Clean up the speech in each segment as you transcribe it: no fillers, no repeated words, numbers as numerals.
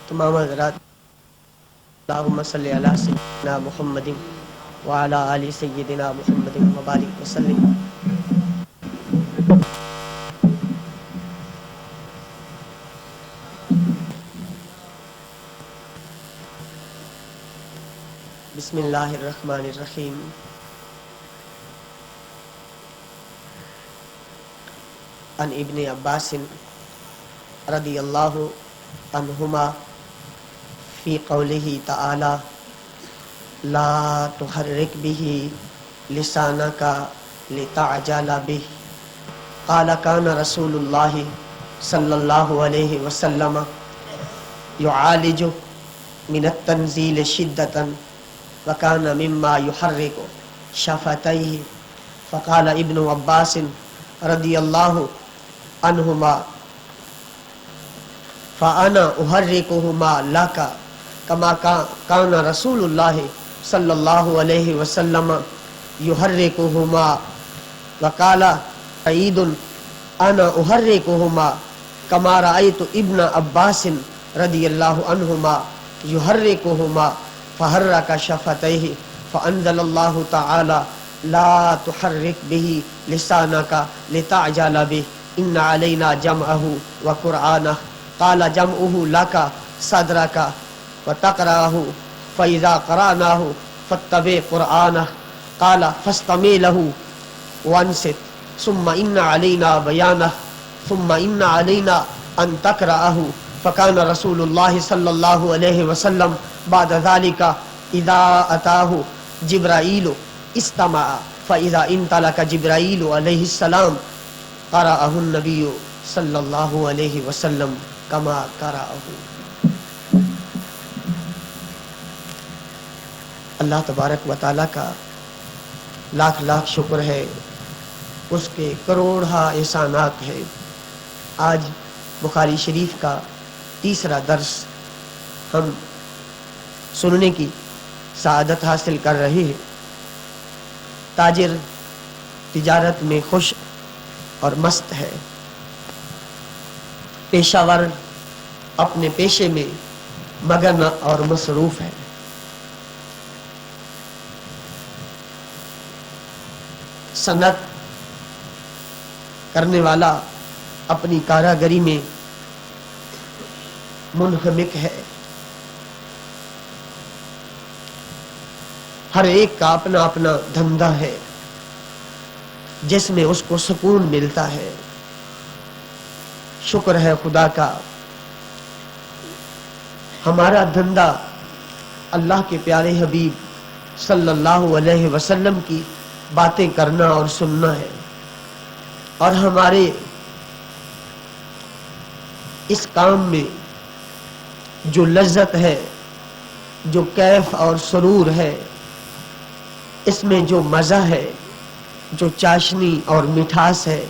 تمام حضرات، اللہم صلی علی سیدنا محمد وعلی آل سیدنا محمد وبارک وسلم۔ بسم اللہ الرحمن الرحیم۔ عن ابن عباس رضی اللہ عنہما فی قولہ تعالی لا تحرک به لسانک لتعجل به قال کان رسول اللہ صلی اللہ علیہ وسلم يعالج من التنزیل شدتا وكان مما يحرك شفتيه فقال ابن عباس رضی اللہ عنہما فأنا أحركهما لك كما كان رسول الله صلی اللہ علیہ وسلم يحركهما وقال سعید أنا أحركهما كما رأيت ابن عباس رضی اللہ عنہما يحركهما فحرك شفتيه فأنزل الله تعالى لا تحرك به لسانك لتعجل به إن علينا جمعه وقرآنه قال جمعه لك صدرك وتقرأه فإذا قرأناه فاتبع قرآنه قال فاستمع له وانصت ثم إن علينا بيانه ثم إن علينا أن تقرأه فكان رسول الله صلى الله عليه وسلم بعد ذلك إذا أتاه جبرائيل استمع فإذا انطلق جبرائيل عليه السلام قرأه النبي صلی اللہ علیہ وسلم کما قرأه۔ اللہ تبارک و تعالیٰ کا لاکھ لاکھ شکر ہے، اس کے کروڑہا احسانات ہیں۔ آج بخاری شریف کا تیسرا درس ہم سننے کی سعادت حاصل کر رہے ہیں۔ تاجر تجارت میں خوش اور مست ہے، پیشہ ور اپنے پیشے میں مگن اور مصروف ہے۔ صنعت کرنے والا اپنی کاراگری میں منہمک ہے۔ ہر ایک کا اپنا اپنا دھندا ہے جس میں اس کو سکون ملتا ہے۔ شکر ہے خدا کا، ہمارا دھندا اللہ کے پیارے حبیب صلی اللہ علیہ وسلم کی باتیں کرنا اور سننا ہے، اور ہمارے اس کام میں جو لذت ہے، جو کیف اور سرور ہے، اس میں جو مزہ ہے، جو چاشنی اور مٹھاس ہے،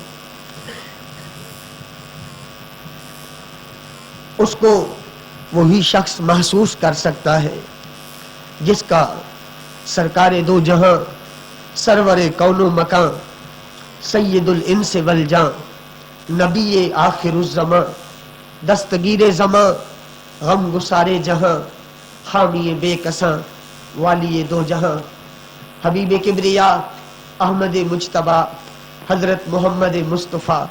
اس کو وہی شخص محسوس کر سکتا ہے جس کا سرکار دو جہاں، سرور کون و مکان، سید الانس والجان، نبی آخر الزمان، دستگیر زمان، غم گسارے جہاں، حامی بے کساں، والی دو جہاں، حبیب کبریا احمد مجتبی حضرت محمد مصطفیٰ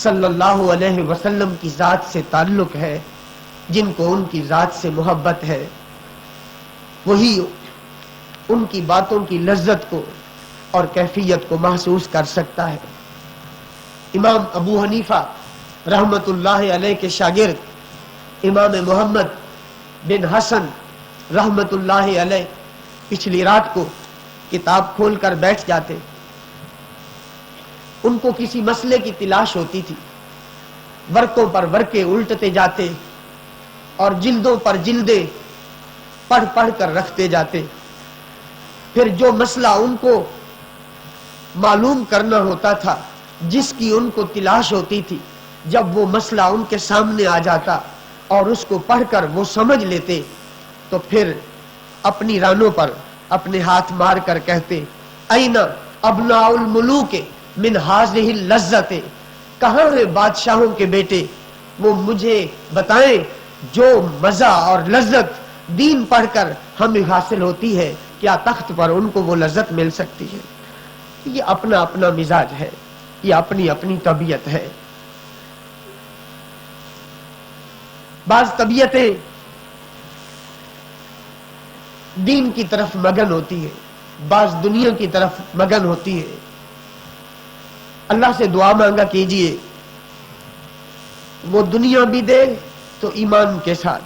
صلی اللہ علیہ وسلم کی ذات سے تعلق ہے۔ جن کو ان کی ذات سے محبت ہے وہی ان کی باتوں کی لذت کو اور کیفیت کو محسوس کر سکتا ہے۔ امام ابو حنیفہ رحمت اللہ علیہ کے شاگرد امام محمد بن حسن رحمت اللہ علیہ پچھلی رات کو کتاب کھول کر بیٹھ جاتے۔ ان کو کسی مسئلے کی تلاش ہوتی تھی، ورقوں پر ورقے الٹتے جاتے اور جلدوں پر جلدیں پڑھ پڑھ کر رکھتے جاتے۔ پھر جو مسئلہ ان کو معلوم کرنا ہوتا تھا، جس کی ان کو تلاش ہوتی تھی، جب وہ مسئلہ ان کے سامنے آ جاتا اور اس کو پڑھ کر وہ سمجھ لیتے تو پھر اپنی رانوں پر اپنے ہاتھ مار کر کہتے اینا ابناء الملوک من ہذہ اللذت، کہاں ہے بادشاہوں کے بیٹے، وہ مجھے بتائیں جو مزہ اور لذت دین پڑھ کر ہمیں حاصل ہوتی ہے، کیا تخت پر ان کو وہ لذت مل سکتی ہے؟ یہ اپنا اپنا مزاج ہے، یہ اپنی اپنی طبیعت ہے. بعض طبیعتیں دین کی طرف مگن ہوتی ہے، بعض دنیا کی طرف مگن ہوتی ہے. اللہ سے دعا مانگا کیجئے وہ دنیا بھی دے تو ایمان کے ساتھ،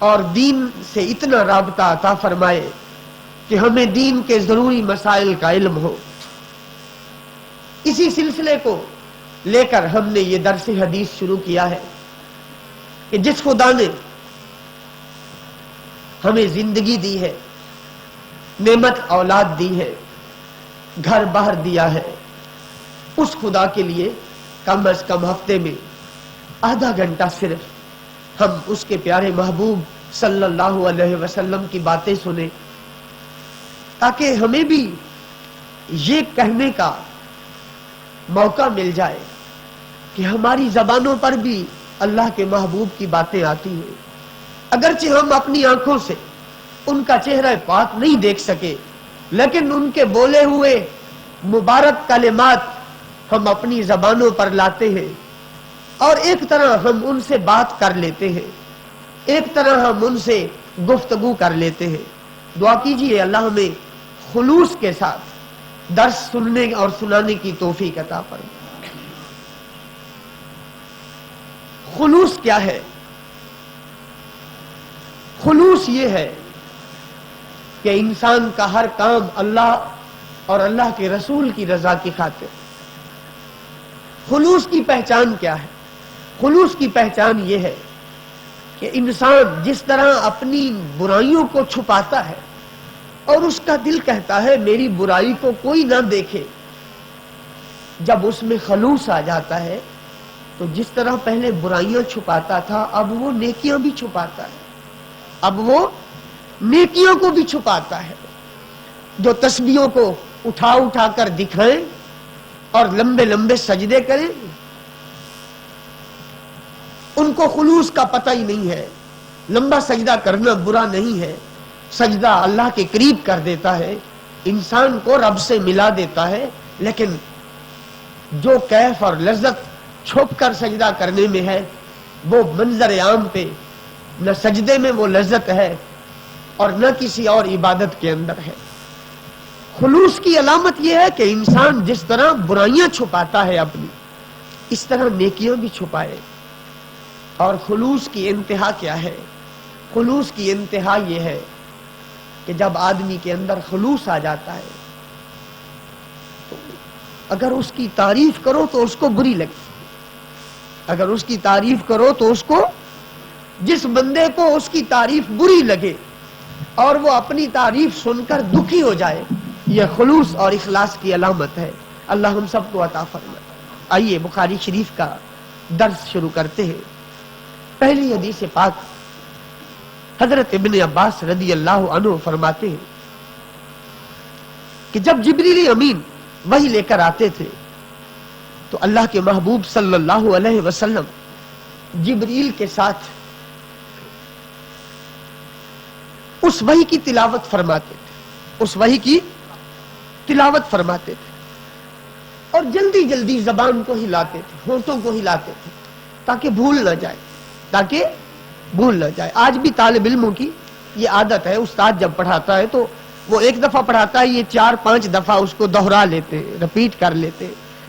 اور دین سے اتنا رابطہ عطا فرمائے کہ ہمیں دین کے ضروری مسائل کا علم ہو. اسی سلسلے کو لے کر ہم نے یہ درس حدیث شروع کیا ہے کہ جس خدا نے ہمیں زندگی دی ہے، نعمت اولاد دی ہے، گھر باہر دیا ہے، اس خدا کے لیے کم از کم ہفتے میں آدھا گھنٹہ صرف ہم اس کے پیارے محبوب صلی اللہ علیہ وسلم کی باتیں سنیں، تاکہ ہمیں بھی یہ کہنے کا موقع مل جائے کہ ہماری زبانوں پر بھی اللہ کے محبوب کی باتیں آتی ہیں. اگرچہ ہم اپنی آنکھوں سے ان کا چہرہ پاک نہیں دیکھ سکے، لیکن ان کے بولے ہوئے مبارک کلمات ہم اپنی زبانوں پر لاتے ہیں، اور ایک طرح ہم ان سے بات کر لیتے ہیں، ایک طرح ہم ان سے گفتگو کر لیتے ہیں. دعا کیجئے اللہ ہمیں خلوص کے ساتھ درس سننے اور سنانے کی توفیق عطا فرمائے. خلوص کیا ہے؟ خلوص یہ ہے کہ انسان کا ہر کام اللہ اور اللہ کے رسول کی رضا کی خاطر. خلوص کی پہچان کیا ہے؟ خلوص کی پہچان یہ ہے کہ انسان جس طرح اپنی برائیوں کو چھپاتا ہے اور اس کا دل کہتا ہے میری برائی کو کوئی نہ دیکھے، جب اس میں خلوص آ جاتا ہے تو جس طرح پہلے برائیاں چھپاتا تھا اب وہ نیکیاں بھی چھپاتا ہے، اب وہ نیکیوں کو بھی چھپاتا ہے. جو تسبیحوں کو اٹھا اٹھا کر دکھائیں اور لمبے لمبے سجدے کریں، ان کو خلوص کا پتہ ہی نہیں ہے. لمبا سجدہ کرنا برا نہیں ہے، سجدہ اللہ کے قریب کر دیتا ہے، انسان کو رب سے ملا دیتا ہے، لیکن جو کیف اور لذت چھپ کر سجدہ کرنے میں ہے وہ منظر عام پہ نہ سجدے میں وہ لذت ہے اور نہ کسی اور عبادت کے اندر ہے. خلوص کی علامت یہ ہے کہ انسان جس طرح برائیاں چھپاتا ہے اپنی، اس طرح نیکیاں بھی چھپائے. اور خلوص کی انتہا کیا ہے؟ خلوص کی انتہا یہ ہے کہ جب آدمی کے اندر خلوص آ جاتا ہے تو اگر اس کی تعریف کرو تو اس کو بری لگتی، اگر اس کی تعریف کرو تو اس کو، جس بندے کو اس کی تعریف بری لگے اور وہ اپنی تعریف سن کر دکھی ہو جائے، یہ خلوص اور اخلاص کی علامت ہے. اللہ ہم سب کو عطا فرمائے. آئیے بخاری شریف کا درس شروع کرتے ہیں. پہلی حدیث پاک حضرت ابن عباس رضی اللہ عنہ فرماتے ہیں کہ جب جبریل امین وحی لے کر آتے تھے تو اللہ کے محبوب صلی اللہ علیہ وسلم جبریل کے ساتھ اس وحی کی تلاوت فرماتے تھے، اس وحی کی تلاوت فرماتے تھے، اور جلدی جلدی زبان کو ہلاتے تھے، ہونٹوں کو ہلاتے تھے تاکہ بھول نہ جائے، تاکہ بھول نہ جائے. آج بھی طالب علموں کی یہ عادت ہے، استاد جب پڑھاتا ہے تو وہ ایک دفعہ پڑھاتا ہے، یہ 4-5 دفعہ اس کو دوہرا لیتے، رپیٹ کر لیتے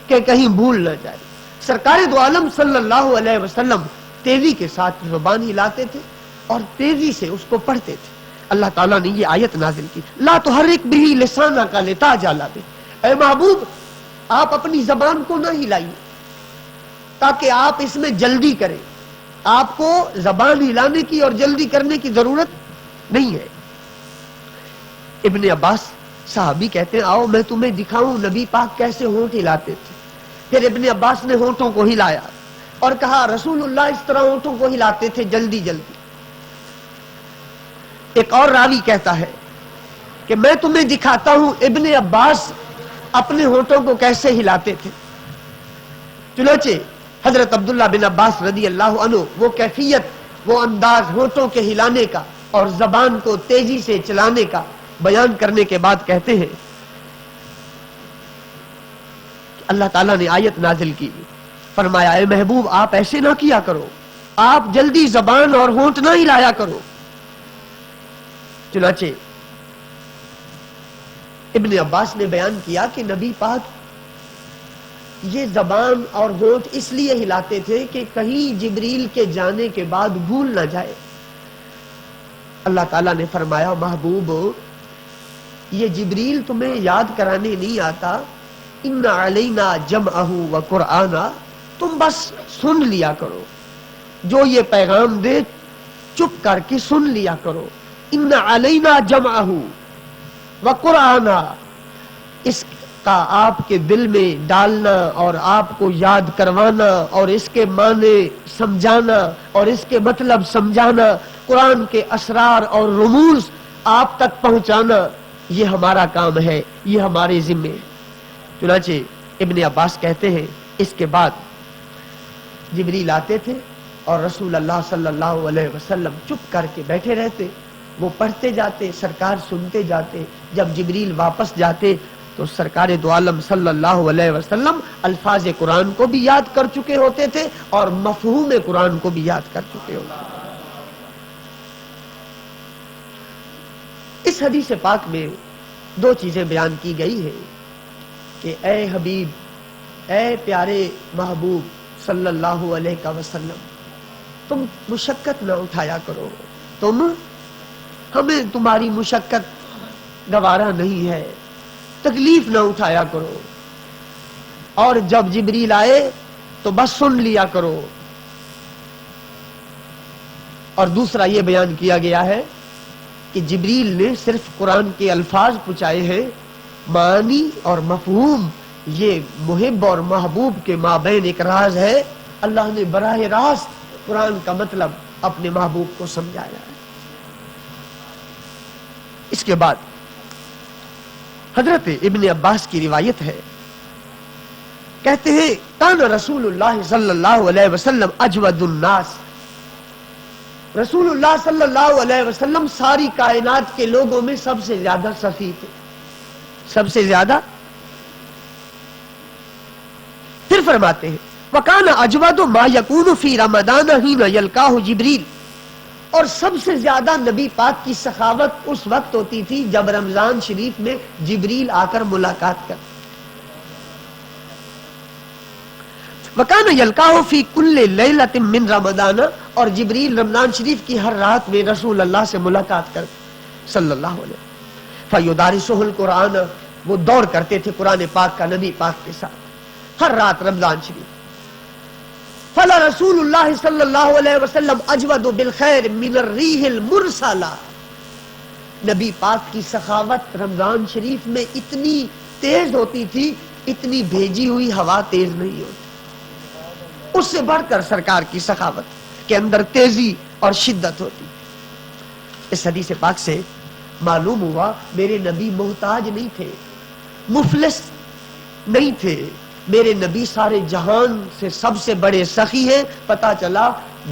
کہ کہیں بھول نہ جائے. سرکار دو عالم صلی اللہ علیہ وسلم تیزی کے ساتھ زبان ہلاتے تھے اور تیزی سے اس کو پڑھتے تھے. اللہ تعالیٰ نے یہ آیت نازل کی، لا تحرک بہ لسانک لتعجل بہ. اے محبوب آپ اپنی زبان کو نہ ہلائیے تاکہ آپ اس میں جلدی کریں. آپ کو زبان ہلانے کی اور جلدی کرنے کی ضرورت نہیں ہے. ابن عباس صحابی کہتے ہیں آؤ میں تمہیں دکھاؤں نبی پاک کیسے ہونٹ ہلاتے تھے. پھر ابن عباس نے ہونٹوں کو ہلایا اور کہا رسول اللہ اس طرح ہونٹوں کو ہلاتے تھے جلدی جلدی. ایک اور راوی کہتا ہے کہ میں تمہیں دکھاتا ہوں ابن عباس اپنے ہونٹوں کو کیسے ہلاتے تھے. چنانچہ حضرت عبداللہ بن عباس رضی اللہ عنہ وہ کیفیت، وہ انداز ہونٹوں کے ہلانے کا اور زبان کو تیزی سے چلانے کا بیان کرنے کے بعد کہتے ہیں کہ اللہ تعالیٰ نے آیت نازل کی، فرمایا اے محبوب آپ ایسے نہ کیا کرو، آپ جلدی زبان اور ہونٹ نہ ہلایا کرو۔ چنانچہ ابن عباس نے بیان کیا کہ نبی پاک یہ زبان اور ہونٹ اس لیے ہلاتے تھے کہ کہیں جبریل کے جانے کے بعد بھول نہ جائے۔ اللہ تعالیٰ نے فرمایا محبوب یہ جبریل تمہیں یاد کرانے نہیں آتا، ان علینا جمعہ و قرآنا، تم بس سن لیا کرو، جو یہ پیغام دے چپ کر کے سن لیا کرو۔ ان علینا جمعہ و قرآنا، اس کا آپ کے دل میں ڈالنا اور آپ کو یاد کروانا اور اس کے معنی سمجھانا اور اس کے مطلب سمجھانا، قرآن کے اسرار اور رموز آپ تک پہنچانا، یہ ہمارا کام ہے، یہ ہمارے ذمے ہے۔ چنانچہ ابن عباس کہتے ہیں اس کے بعد جبریل آتے تھے اور رسول اللہ صلی اللہ علیہ وسلم چپ کر کے بیٹھے رہتے، وہ پڑھتے جاتے، سرکار سنتے جاتے۔ جب جبریل واپس جاتے تو سرکار دو عالم صلی اللہ علیہ وسلم الفاظ قرآن کو بھی یاد کر چکے ہوتے تھے اور مفہوم قرآن کو بھی یاد کر چکے ہوتے تھے۔ اس حدیث پاک میں دو چیزیں بیان کی گئی ہے کہ اے حبیب، اے پیارے محبوب صلی اللہ علیہ وسلم، تم مشقت نہ اٹھایا کرو، ہمیں تمہاری مشقت گوارا نہیں ہے، تکلیف نہ اٹھایا کرو، اور جب جبریل آئے تو بس سن لیا کرو۔ اور دوسرا یہ بیان کیا گیا ہے کہ جبریل نے صرف قرآن کے الفاظ پہنچائے ہیں، معنی اور مفہوم یہ محب اور محبوب کے مابین ایک راز ہے، اللہ نے براہ راست قرآن کا مطلب اپنے محبوب کو سمجھایا ہے۔ اس کے بعد حضرت ابن عباس کی روایت ہے، کہتے ہیں کان رسول اللہ صلی اللہ علیہ وسلم اجود الناس، رسول اللہ صلی اللہ علیہ وسلم ساری کائنات کے لوگوں میں سب سے زیادہ سخی تھے، سب سے زیادہ۔ پھر فرماتے ہیں وَكَانَ أَجْوَدُ مَا يَكُونُ فِي رَمَضَانَ حِينَ يَلْقَاهُ جِبْرِيلُ، اور سب سے زیادہ نبی پاک کی سخاوت اس وقت ہوتی تھی جب رمضان شریف میں جبریل آ کر ملاقات کر۔ وَكَانَ يَلْقَاهُ فِي كُلِّ لَيْلَةٍ مِّن رَمَضَانَ، اور جبریل رمضان شریف کی ہر رات میں رسول اللہ سے ملاقات کرتے صلی اللہ علیہ وسلم۔ فَيُدَارِسُهُ الْقُرْآنَ، وہ دور کرتے تھے قرآن پاک کا نبی پاک کے ساتھ ہر رات رمضان شریف۔ فلا رسول اللہ صلی اللہ علیہ وسلم اجود بالخیر من الریح المرسلہ، نبی پاک کی سخاوت رمضان شریف میں اتنی تیز ہوتی تھی، اتنی بھیجی ہوئی ہوا تیز نہیں ہوتی، اس سے بڑھ کر سرکار کی سخاوت کے اندر تیزی اور شدت ہوتی۔ اس حدیث پاک سے معلوم ہوا میرے نبی محتاج نہیں تھے، مفلس نہیں تھے، میرے نبی سارے جہان سے سب سے بڑے سخی ہیں۔ پتا چلا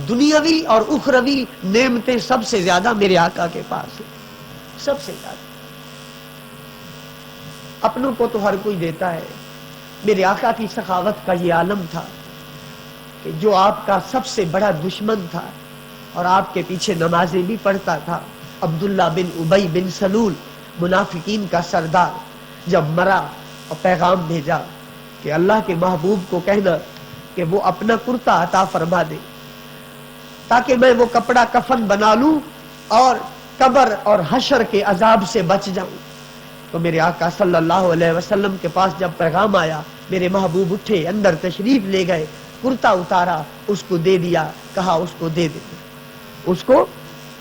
دنیاوی اور اخروی نعمتیں سب سے زیادہ میرے آقا کے پاس ہیں، سب سے زیادہ۔ اپنوں کو تو ہر کوئی دیتا ہے، میرے آقا کی سخاوت کا یہ عالم تھا کہ جو آپ کا سب سے بڑا دشمن تھا اور آپ کے پیچھے نمازیں بھی پڑھتا تھا، عبداللہ بن ابی بن سلول منافقین کا سردار، جب مرا اور پیغام بھیجا کہ اللہ کے محبوب کو کہنا کہ وہ اپنا کرتا عطا فرما دے تاکہ میں وہ کپڑا کفن بنا لوں اور قبر اور حشر کے عذاب سے بچ جاؤں، تو میرے آقا صلی اللہ علیہ وسلم کے پاس جب پیغام آیا، میرے محبوب اٹھے، اندر تشریف لے گئے، کرتا اتارا، اس کو دے دیا، کہا اس کو دے دینا، اس کو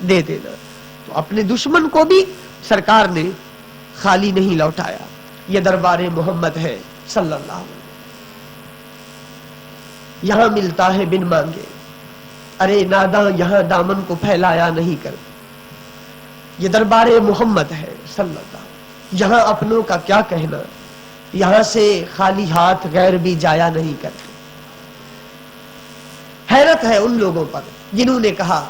دے دینا۔ تو اپنے دشمن کو بھی سرکار نے خالی نہیں لوٹایا۔ یہ دربار محمد ہے صلی اللہ علیہ وسلم، یہاں ملتا ہے بن مانگے، ارے ناداں یہاں دامن کو پھیلایا نہیں کرتے۔ یہ دربار محمد ہے صلی اللہ علیہ وسلم، یہاں اپنوں کا کیا کہنا، یہاں سے خالی ہاتھ غیر بھی جایا نہیں کرتے۔ ہے ان لوگوں پر جنہوں نے کہا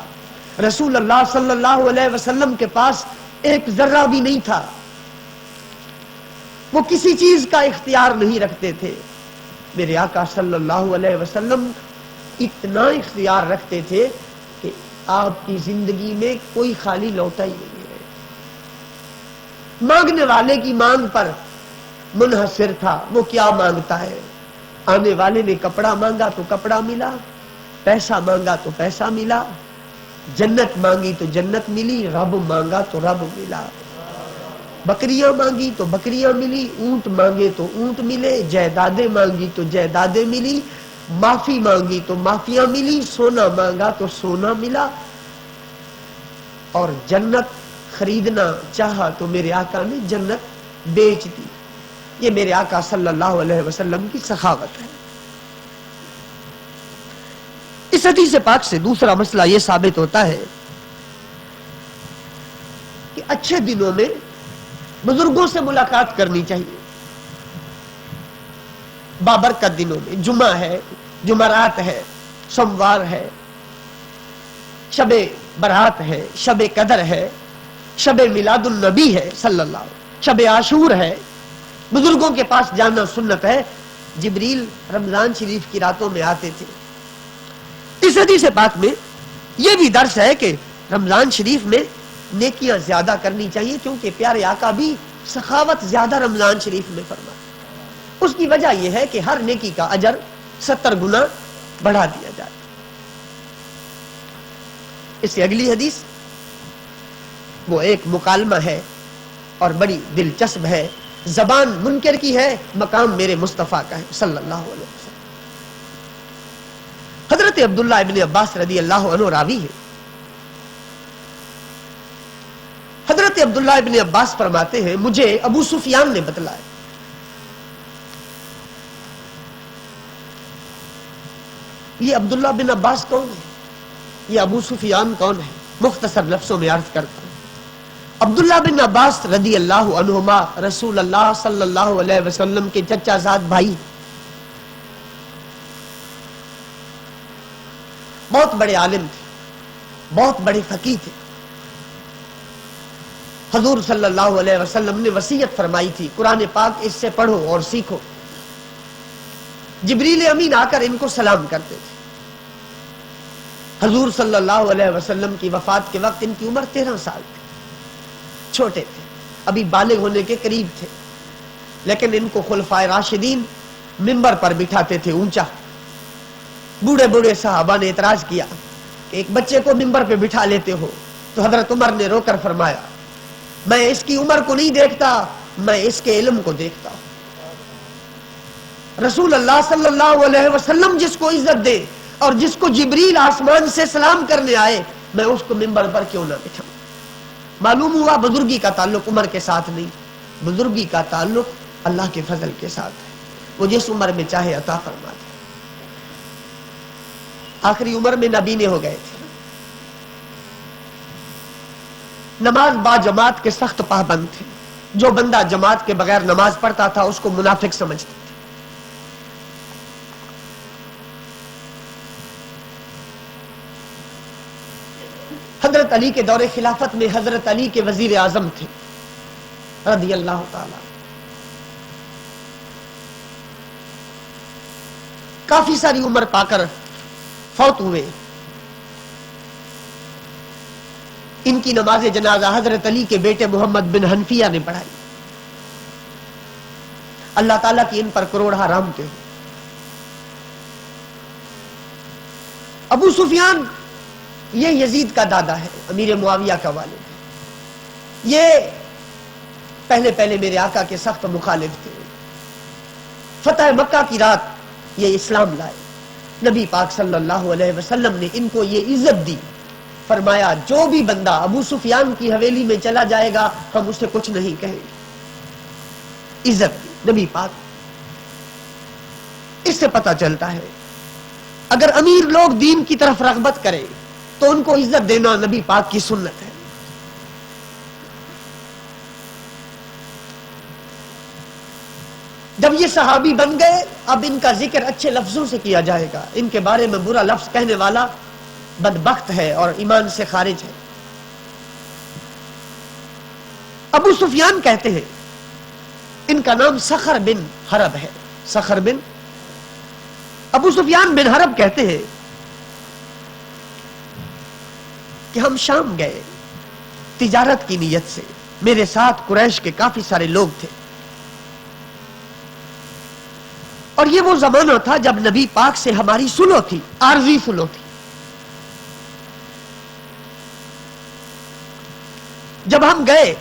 رسول اللہ صلی اللہ علیہ وسلم کے پاس ایک ذرہ بھی نہیں تھا، وہ کسی چیز کا اختیار نہیں رکھتے تھے. میرے آقا صلی اللہ علیہ وسلم اتنا اختیار رکھتے تھے کہ آپ کی زندگی میں کوئی خالی لوٹا ہی نہیں ہے. مانگنے والے کی مانگ پر منحصر تھا، وہ کیا مانگتا ہے. آنے والے نے کپڑا مانگا تو کپڑا ملا، پیسہ مانگا تو پیسہ ملا، جنت مانگی تو جنت ملی، رب مانگا تو رب ملا. بکریاں مانگی تو بکریاں ملی، اونٹ مانگے تو اونٹ ملے، جائیدادیں مانگی تو جائیدادیں ملی، معافی مانگی تو معافیاں ملی، سونا مانگا تو سونا ملا. اور جنت خریدنا چاہا تو میرے آقا نے جنت بیچ دی. یہ میرے آقا صلی اللہ علیہ وسلم کی سخاوت ہے. اس حدیث پاک سے دوسرا مسئلہ یہ ثابت ہوتا ہے کہ اچھے دنوں میں بزرگوں سے ملاقات کرنی چاہیے. بابرکت دنوں میں جمعہ ہے، جمعرات ہے، سوموار ہے، شب برات ہے، شب قدر ہے، شب میلاد النبی ہے صلی اللہ علیہ وسلم، شب عاشور ہے. بزرگوں کے پاس جانا سنت ہے. جبریل رمضان شریف کی راتوں میں آتے تھے. اس حدیث پاک میں یہ بھی درس ہے کہ رمضان شریف میں نیکیاں زیادہ کرنی چاہیے، کیونکہ پیارے آقا بھی سخاوت زیادہ رمضان شریف میں فرماتے. اس کی وجہ یہ ہے کہ ہر نیکی کا اجر 70 گنا بڑھا دیا جائے. اس سے اگلی حدیث وہ ایک مکالمہ ہے اور بڑی دلچسپ ہے. زبان منکر کی ہے، مقام میرے مصطفیٰ کا ہے صلی اللہ علیہ وسلم. حضرت عبداللہ ابن عباس رضی اللہ عنہ راوی ہے. حضرت عبداللہ ابن عباس فرماتے ہیں مجھے ابو سفیان نے بتلایا. یہ عبداللہ بن عباس کون ہے؟ یہ ابو سفیان کون ہے؟ مختصر لفظوں میں عرض کرتا ہوں. عبداللہ بن عباس رضی اللہ عنہما رسول اللہ صلی اللہ علیہ وسلم کے چچا زاد بھائی، بہت بڑے عالم تھے، بہت بڑے فقیہ تھے. حضور صلی اللہ علیہ وسلم نے وصیت فرمائی تھی قرآن پاک اس سے پڑھو اور سیکھو. جبریل امین آ کر ان کو سلام کرتے تھے. حضور صلی اللہ علیہ وسلم کی وفات کے وقت ان کی عمر 13 سال تھی. چھوٹے تھے، ابھی بالغ ہونے کے قریب تھے. لیکن ان کو خلفائے راشدین منبر پر بٹھاتے تھے اونچا. بوڑھے بوڑھے صحابہ نے اعتراض کیا کہ ایک بچے کو منبر پہ بٹھا لیتے ہو. تو حضرت عمر نے رو کر فرمایا میں اس کی عمر کو نہیں دیکھتا، میں اس کے علم کو دیکھتا ہوں. رسول اللہ صلی اللہ علیہ وسلم جس کو عزت دے اور جس کو جبریل آسمان سے سلام کرنے آئے، میں اس کو منبر پر کیوں نہ بٹھاؤں. معلوم ہوا بزرگی کا تعلق عمر کے ساتھ نہیں، بزرگی کا تعلق اللہ کے فضل کے ساتھ ہے. وہ جس عمر میں چاہے عطا فرما دے. آخری عمر میں نبینے ہو گئے تھے. نماز با جماعت کے سخت پابند تھے. جو بندہ جماعت کے بغیر نماز پڑھتا تھا اس کو منافق سمجھتے تھے. حضرت علی کے دور خلافت میں حضرت علی کے وزیر اعظم تھے رضی اللہ تعالی. کافی ساری عمر پا کر فوت ہوئے. ان کی نماز جنازہ حضرت علی کے بیٹے محمد بن حنفیہ نے پڑھائی. اللہ تعالیٰ کی ان پر کروڑہ رحمتیں ہوں. ابو سفیان یہ یزید کا دادا ہے، امیر معاویہ کا والد ہے. یہ پہلے میرے آقا کے سخت مخالف تھے. فتح مکہ کی رات یہ اسلام لائے. نبی پاک صلی اللہ علیہ وسلم نے ان کو یہ عزت دی. فرمایا جو بھی بندہ ابو سفیان کی حویلی میں چلا جائے گا ہم اسے کچھ نہیں کہیں گے. عزت دی نبی پاک. اس سے پتہ چلتا ہے اگر امیر لوگ دین کی طرف رغبت کریں تو ان کو عزت دینا نبی پاک کی سنت ہے. جب یہ صحابی بن گئے اب ان کا ذکر اچھے لفظوں سے کیا جائے گا، ان کے بارے میں برا لفظ کہنے والا بدبخت ہے اور ایمان سے خارج ہے۔ ابو سفیان کہتے ہیں، ان کا نام صخر بن حرب ہے، صخر بن ابو سفیان بن حرب کہتے ہیں کہ ہم شام گئے تجارت کی نیت سے، میرے ساتھ قریش کے کافی سارے لوگ تھے، اور یہ وہ زمانہ تھا جب نبی پاک سے ہماری سلو تھی، عارضی سلو تھی۔ جب ہم گئے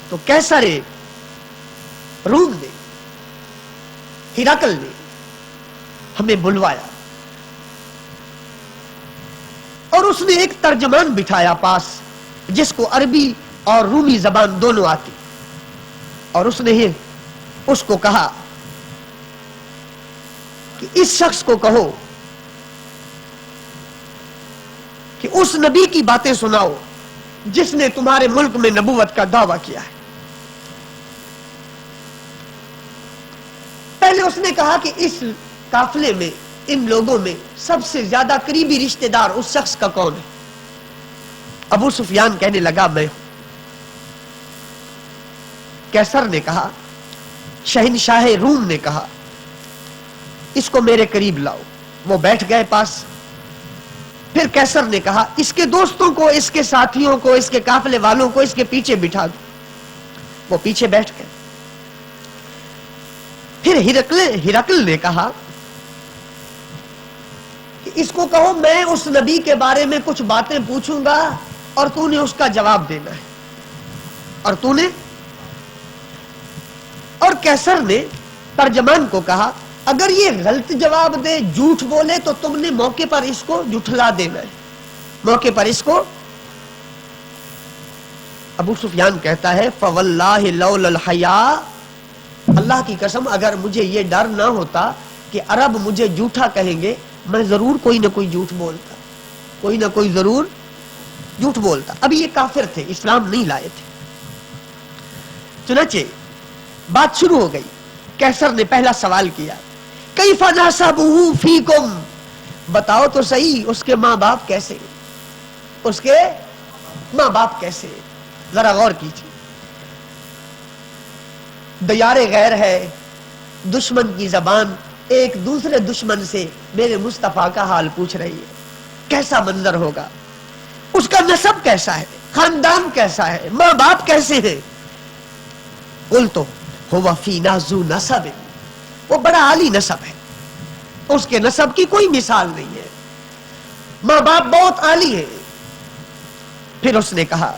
تو کیسر روم نے، ہرقل نے ہمیں بلوایا، اور اس نے ایک ترجمان بٹھایا پاس جس کو عربی اور رومی زبان دونوں آتی، اور اس نے اس کو کہا کہ اس شخص کو کہو کہ اس نبی کی باتیں سناؤ جس نے تمہارے ملک میں نبوت کا دعویٰ کیا ہے۔ پہلے اس نے کہا کہ اس قافلے میں، ان لوگوں میں سب سے زیادہ قریبی رشتہ دار اس شخص کا کون ہے؟ ابو سفیان کہنے لگا میں ہوں۔ کیسر نے کہا، شہنشاہ روم نے کہا اس کو میرے قریب لاؤ، وہ بیٹھ گئے پاس۔ پھر کیسر نے کہا اس کے دوستوں کو، اس کے ساتھیوں کو، اس کے قافلے والوں کو اس کے پیچھے بٹھا دو، وہ پیچھے بیٹھ گئے۔ پھر ہرقل نے کہا کہ اس کو کہو میں اس نبی کے بارے میں کچھ باتیں پوچھوں گا اور تو نے اس کا جواب دینا ہے، اور کیسر نے ترجمان کو کہا اگر یہ غلط جواب دے، جھوٹ بولے تو تم نے موقع پر اس کو جھٹلا دینا ہے، موقع پر اس کو۔ ابو سفیان کہتا ہے فواللہ لولا الحیاء، اللہ کی قسم اگر مجھے یہ ڈر نہ ہوتا کہ عرب مجھے جھوٹا کہیں گے، میں ضرور کوئی نہ کوئی جھوٹ بولتا، کوئی نہ کوئی ضرور جھوٹ بولتا۔ ابھی یہ کافر تھے، اسلام نہیں لائے تھے۔ چنانچہ بات شروع ہو گئی۔ کیسر نے پہلا سوال کیا کیف نسبہ فیکم، بتاؤ تو صحیح اس کے ماں باپ کیسے، اس کے ماں باپ کیسے، ذرا غور کیجیے۔ دیار غیر ہے، دشمن کی زبان ایک دوسرے دشمن سے میرے مصطفیٰ کا حال پوچھ رہی ہے، کیسا منظر ہوگا، اس کا نسب کیسا ہے، خاندان کیسا ہے، ماں باپ کیسے ہیں۔ قلت هو فینا ذو نسب، وہ بڑا عالی نسب ہے، اس کے نسب کی کوئی مثال نہیں ہے، ماں باپ بہت عالی ہے۔ پھر اس نے کہا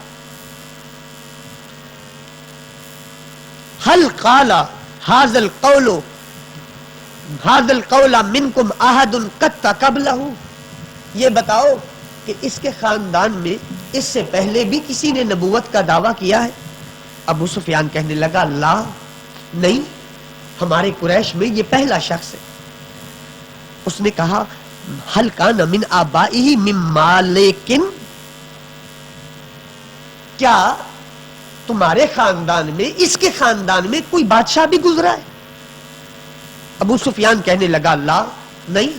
هل قال هذا القول منكم احد قد قبله، یہ بتاؤ کہ اس کے خاندان میں اس سے پہلے بھی کسی نے نبوت کا دعویٰ کیا ہے؟ ابو سفیان کہنے لگا لا، نہیں، ہمارے قریش میں یہ پہلا شخص ہے۔ اس نے کہا هل كان من آبائه من مالک، کیا تمہارے خاندان میں، اس کے خاندان میں کوئی بادشاہ بھی گزرا ہے؟ ابو سفیان کہنے لگا لا، نہیں۔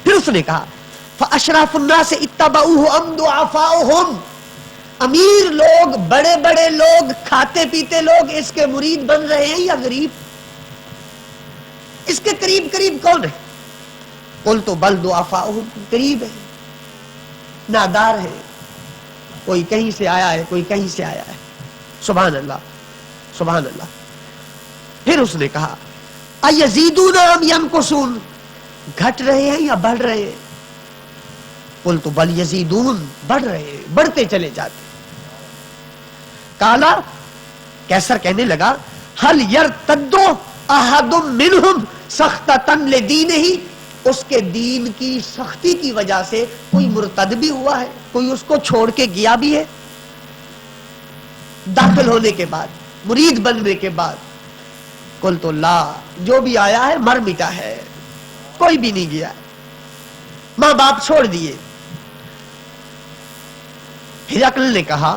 پھر اس نے کہا فاشراف الناس اتبعوه ام ضعفاؤهم، امیر لوگ، بڑے بڑے لوگ، کھاتے پیتے لوگ اس کے مرید بن رہے ہیں یا غریب؟ اس کے قریب قریب کون ہے؟ قلت بل ضعفاؤهم، قریب ہے، نادار ہے، کوئی کہیں سے آیا ہے، کوئی کہیں سے آیا ہے۔ سبحان اللہ، سبحان اللہ۔ پھر اس نے کہا ایزیدون ام ینقصون، گھٹ رہے ہیں یا بڑھ رہے ہیں؟ قلت بل یزیدون، بڑھ رہے ہیں، بڑھتے چلے جاتے۔ کالا، کیسر کہنے لگا هل یرتد احد منهم سخطۃ لدینہ، اس کے دین کی سختی کی وجہ سے کوئی مرتد بھی ہوا ہے، کوئی اس کو چھوڑ کے گیا بھی ہے؟ داخل ہونے کے بعد، مرید بننے کے بعد۔ قلت لا، جو بھی آیا ہے مر مٹا ہے، کوئی بھی نہیں گیا، ماں باپ چھوڑ دیے۔ ہرقل نے کہا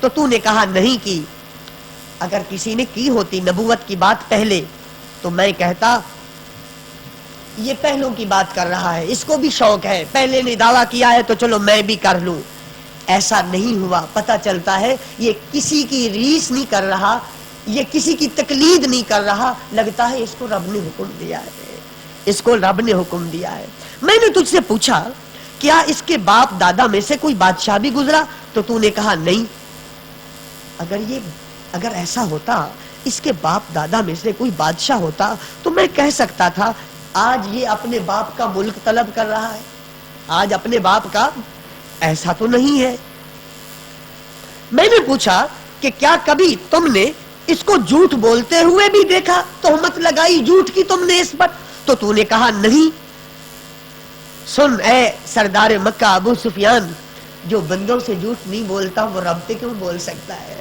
تو تو نے کہا نہیں کی. اگر کسی نے کی ہوتی نبوت کی بات پہلے تو میں کہتا یہ پہلوں کی بات کر رہا ہے, اس کو بھی شوق ہے, پہلے نے دعویٰ کیا ہے تو چلو میں بھی کر لوں. ایسا نہیں ہوا. پتہ چلتا ہے یہ کسی کی ریس نہیں کر رہا, یہ کسی کی تقلید نہیں کر رہا, لگتا ہے اس کو رب نے حکم دیا ہے, اس کو رب نے حکم دیا ہے. میں نے تجھ سے پوچھا کیا اس کے باپ دادا میں سے کوئی بادشاہ بھی گزرا, تو تو نے کہا نہیں. اگر ایسا ہوتا اس کے باپ دادا میں سے کوئی بادشاہ ہوتا تو میں کہہ سکتا تھا آج یہ اپنے باپ کا ملک طلب کر رہا ہے, آج اپنے باپ کا. ایسا تو نہیں ہے. میں نے پوچھا کہ کیا کبھی تم نے اس کو جھوٹ بولتے ہوئے بھی دیکھا, تہمت لگائی جھوٹ کی تم نے اس پر, تو نے کہا نہیں. سن اے سردار مکہ ابو سفیان, جو بندوں سے جھوٹ نہیں بولتا وہ رب سے کیوں بول سکتا ہے؟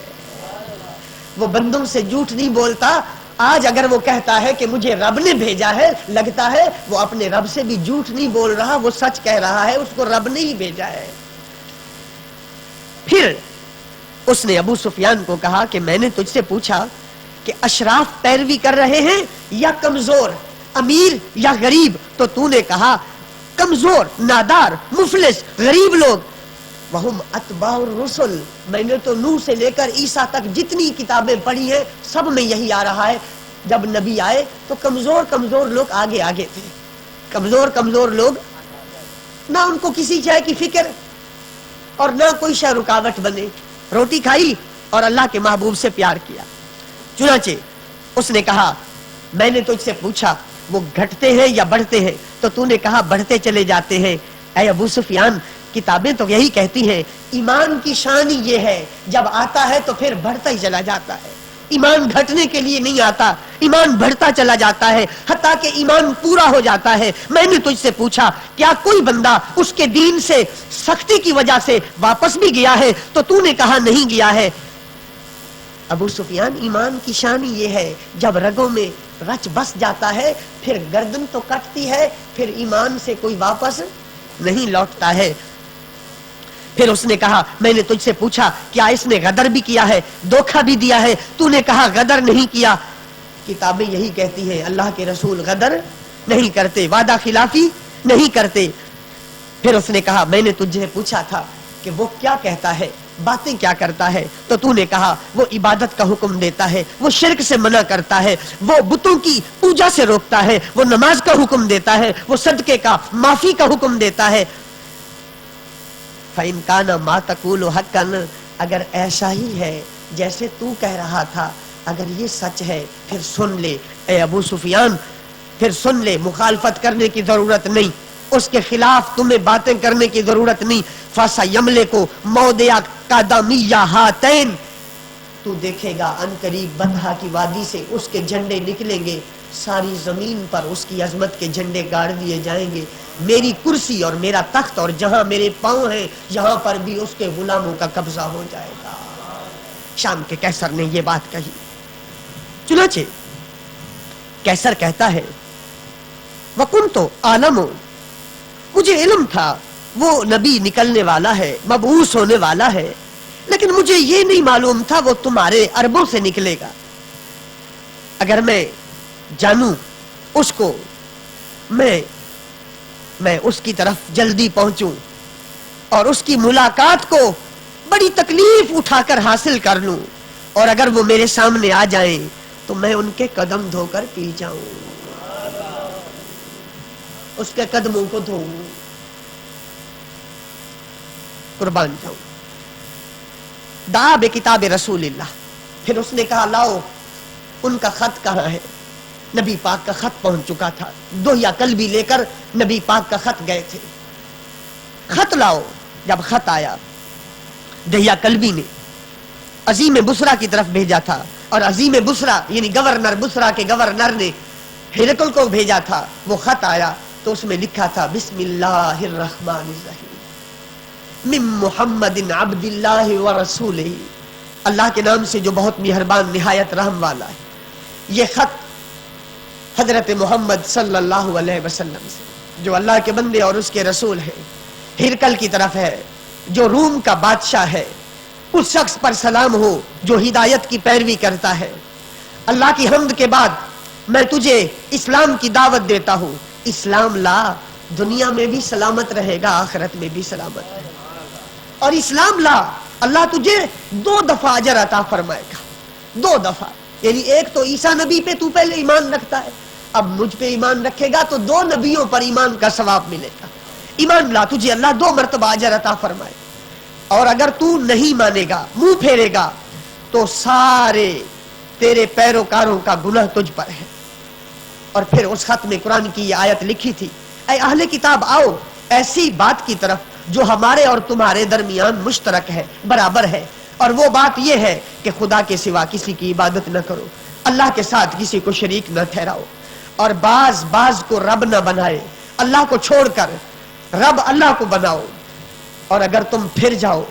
وہ بندوں سے جھوٹ نہیں بولتا. آج اگر وہ کہتا ہے کہ مجھے رب نے بھیجا ہے, لگتا ہے وہ اپنے رب سے بھی جھوٹ نہیں بول رہا, وہ سچ کہہ رہا ہے, اس کو رب نے ہی بھیجا ہے. پھر اس نے ابو سفیان کو کہا کہ میں نے تجھ سے پوچھا کہ اشراف پیروی کر رہے ہیں یا کمزور, امیر یا غریب, تو نے کہا کمزور, نادار, مفلس, غریب لوگ. وہم اتباع الرسل, میں نے تو نوح سے لے کر عیسیٰ تک جتنی کتابیں پڑھی ہیں سب میں یہی آ رہا ہے. جب نبی آئے تو کمزور لوگ آگے آگے تھے, کمزور لوگ, نہ ان کو کسی شے کی فکر اور نہ کوئی شے رکاوٹ بنے, روٹی کھائی اور اللہ کے محبوب سے پیار کیا. چنانچہ اس نے کہا میں نے تجھ سے پوچھا وہ گھٹتے ہیں یا بڑھتے ہیں, تو نے کہا بڑھتے چلے جاتے ہیں. اے ابو سفیان, کتابیں تو یہی کہتی ہیں ایمان کی شان یہ ہے جب آتا ہے تو پھر بڑھتا ہی چلا جاتا ہے. ایمان گھٹنے کے لیے نہیں آتا, ایمان بڑھتا چلا جاتا ہے حتیٰ کہ ایمان پورا ہو جاتا ہے. میں نے تجھ سے پوچھا کیا کوئی بندہ اس کے دین سے سختی کی وجہ سے واپس بھی گیا ہے, تو نے کہا نہیں گیا ہے. ابو سفیان, ایمان کی شان یہ ہے جب رگوں میں رچ بس جاتا ہے پھر گردن تو کٹتی ہے, پھر ایمان سے کوئی واپس نہیں لوٹتا ہے. پھر اس نے کہا میں نے تجھ سے پوچھا کیا اس نے غدر بھی کیا ہے, دھوکہ بھی دیا ہے, تو نے کہا غدر نہیں کیا. کتابیں یہی کہتی ہیں اللہ کے رسول غدر نہیں کرتے, وعدہ خلافی نہیں کرتے. پھر اس نے کہا میں نے تجھے پوچھا تھا کہ وہ کیا کہتا ہے, باتیں کیا کرتا ہے, تو نے کہا وہ عبادت کا حکم دیتا ہے, وہ شرک سے منع کرتا ہے, وہ بتوں کی پوجا سے روکتا ہے, وہ نماز کا حکم دیتا ہے, وہ صدقے کا معافی کا حکم دیتا ہے. فَإِنْ كَانَ مَا تَقُولُ حَقًّا, اگر ایسا ہی ہے جیسے تو کہہ رہا تھا, اگر یہ سچ ہے پھر سن لے اے ابو سفیان, پھر سن لے, مخالفت کرنے کی ضرورت نہیں, اس کے خلاف تمہیں باتیں کرنے کی ضرورت نہیں. فَسَيَمْلِكُ مَوْضِعَ قَدَمِيَّ هَاتَيْنِ, تو دیکھے گا ان قریب بطحا کی وادی سے اس کے جھنڈے نکلیں گے, ساری زمین پر اس کی عظمت کے جھنڈے گاڑ دیے جائیں گے. میری کرسی اور میرا تخت اور جہاں میرے پاؤں ہیں یہاں پر بھی اس کے غلاموں کا قبضہ ہو جائے گا. شام کے کیسر نے یہ بات کہی. چنانچہ کیسر کہتا ہے وَكُنْتُ أَعْلَمُ, مجھے علم تھا وہ نبی نکلنے والا ہے, مبعوث ہونے والا ہے, لیکن مجھے یہ نہیں معلوم تھا وہ تمہارے عربوں سے نکلے گا. اگر میں جانوں اس کو, میں اس کی طرف جلدی پہنچوں اور اس کی ملاقات کو بڑی تکلیف اٹھا کر حاصل کر لوں, اور اگر وہ میرے سامنے آ جائیں تو میں ان کے قدم دھو کر پی جاؤں, اس کے قدموں کو دھوؤں, قربان جاؤں. دعا بکتاب رسول اللہ. پھر اس نے کہا لاؤ ان کا خط کہاں ہے. نبی پاک کا خط پہنچ چکا تھا, دوہیا کلبی لے کر نبی پاک کا خط گئے تھے. خط لاؤ. جب خط آیا دہیا کلبی نے عظیم بصرہ کی طرف بھیجا تھا, اور عظیم بصرہ یعنی گورنر بصرہ کے گورنر نے ہرقل کو بھیجا تھا. وہ خط آیا تو اس میں لکھا تھا بسم اللہ الرحمن الرحیم من محمد عبد اللہ ورسولہ, اللہ کے نام سے جو بہت مہربان نہایت رحم والا ہے. یہ خط حضرت محمد صلی اللہ علیہ وسلم سے, جو اللہ کے بندے اور اس کے رسول ہیں, ہرقل کی طرف ہے جو روم کا بادشاہ ہے. اس شخص پر سلام ہو جو ہدایت کی پیروی کرتا ہے۔ اللہ کی حمد کے بعد میں تجھے اسلام کی دعوت دیتا ہوں، اسلام لا، دنیا میں بھی سلامت رہے گا، آخرت میں بھی سلامت رہے گا۔ اور اسلام لا، اللہ تجھے 2 دفعہ اجر عطا فرمائے گا، 2 دفعہ، یعنی ایک تو عیسیٰ نبی پہ تو پہلے ایمان رکھتا ہے، اب مجھ پہ ایمان رکھے گا تو 2 نبیوں پر ایمان کا ثواب ملے گا۔ ایمان لا، تجھے اللہ 2 مرتبہ اجر عطا فرمائے، اور اگر تو نہیں مانے گا، منہ پھیرے گا، تو سارے تیرے پیروکاروں کا گناہ تجھ پر ہے۔ اور پھر اس خط میں قرآن کی یہ آیت لکھی تھی، اے اہل کتاب آؤ ایسی بات کی طرف جو ہمارے اور تمہارے درمیان مشترک ہے، برابر ہے، اور وہ بات یہ ہے کہ خدا کے سوا کسی کی عبادت نہ کرو، اللہ کے ساتھ کسی کو شریک نہ ٹھہراؤ، اور بعض کو رب نہ بنائے، اللہ کو چھوڑ کر رب اللہ کو بناؤ، اور اگر تم پھر جاؤ